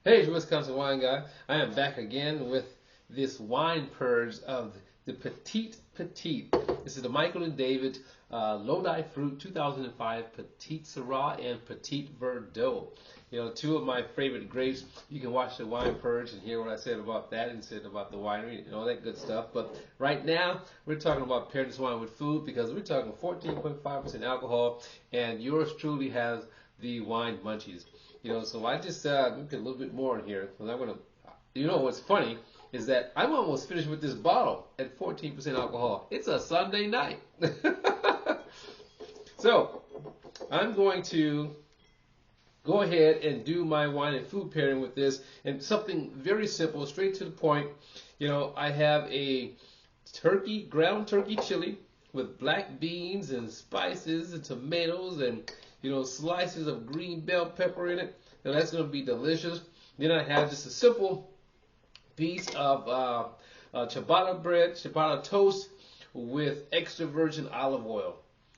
Hey, it's Wisconsin Wine Guy. I am back again with this wine purge of the Petite Petite. This is the Michael and David Lodi Fruit 2005 Petite Syrah and Petite Verdot. You know, two of my favorite grapes. You can watch the wine purge and hear what I said about that and said about the winery and all that good stuff. But right now, we're talking about pairing this wine with food because we're talking 14.5% alcohol, and yours truly has the wine munchies. You know, so I just look a little bit more in here because I'm gonna. You know what's funny is that I'm almost finished with this bottle at 14% alcohol. It's a Sunday night, so I'm going to go ahead and do my wine and food pairing with this, and something very simple, straight to the point. You know, I have a ground turkey chili with black beans and spices and tomatoes and slices of green bell pepper in it. Now that's going to be delicious. Then I have just a simple piece of ciabatta bread, ciabatta toast with extra virgin olive oil.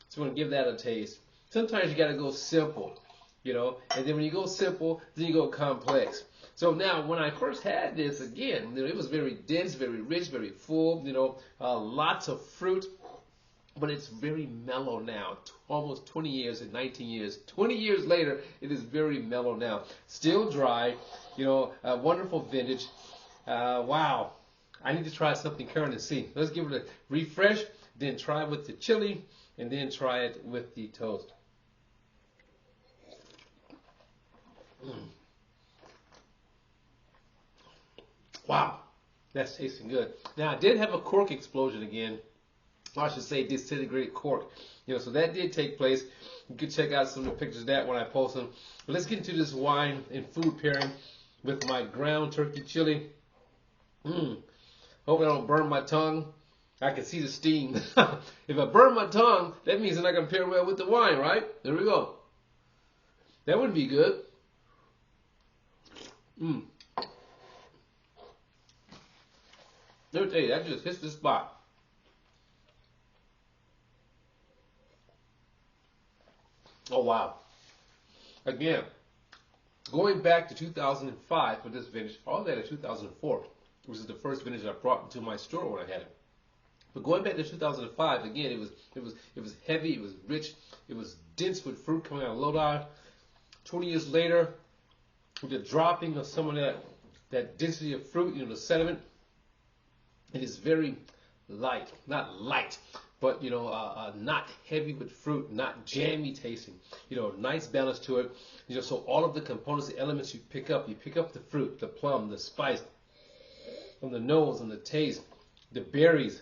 So I'm going to give that a taste. Sometimes you got to go simple, and then when you go simple, then you go complex. So now, when I first had this, again, it was very dense, very rich, very full, lots of fruit. But it's very mellow now, almost 20 years and 19 years. 20 years later, it is very mellow now. Still dry, a wonderful vintage. Wow, I need to try something current and see. Let's give it a refresh, then try it with the chili, and then try it with the toast. Wow, that's tasting good. Now, I did have a cork explosion again. I should say disintegrated cork. So that did take place. You can check out some of the pictures of that when I post them. But let's get into this wine and food pairing with my ground turkey chili. Hope I don't burn my tongue. I can see the steam. If I burn my tongue, that means it's not going to pair well with the wine, right? There we go. That would be good. Let me tell you, that just hits the spot. Oh, wow. Again, going back to 2005 for this vintage, all that in 2004, which is the first vintage I brought into my store when I had it. But going back to 2005, again, it was heavy, it was rich, it was dense with fruit coming out of Lodi. 20 years later, with the dropping of some of that density of fruit, the sediment, it is very light, not light, but not heavy with fruit, not jammy tasting. Nice balance to it. So all of the components, the elements you pick up the fruit, the plum, the spice, from the nose and the taste, the berries.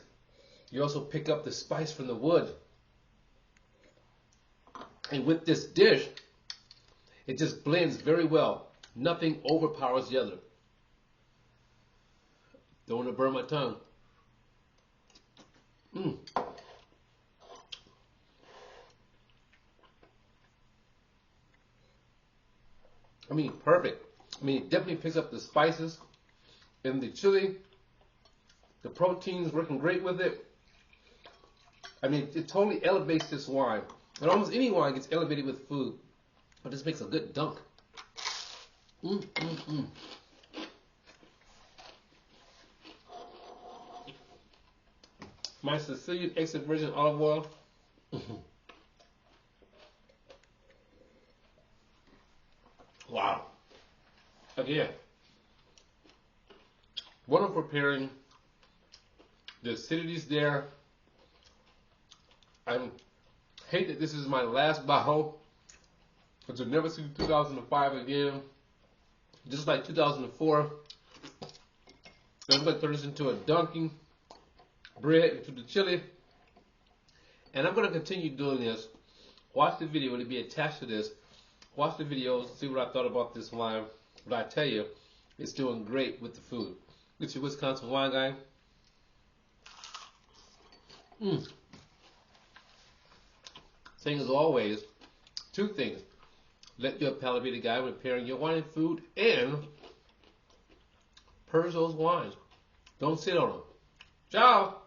You also pick up the spice from the wood. And with this dish, it just blends very well. Nothing overpowers the other. Don't want to burn my tongue. I mean, perfect. I mean, it definitely picks up the spices and the chili. The protein's working great with it. I mean, it totally elevates this wine. And almost any wine gets elevated with food. But this makes a good dunk. My Sicilian extra virgin olive oil. Wow. Again, wonderful pairing. The acidity's there. I hate that this is my last bottle, but you'll never see 2005 again. Just like 2004. I'm going to turn this into a dunking bread into the chili. And I'm going to continue doing this. Watch the video. It'll be attached to this. Watch the videos, see what I thought about this wine. But I tell you, it's doing great with the food. It's your Wisconsin Wine Guy. Saying as always, two things. Let your palate be the guide when pairing your wine and food, and purge those wines. Don't sit on them. Ciao!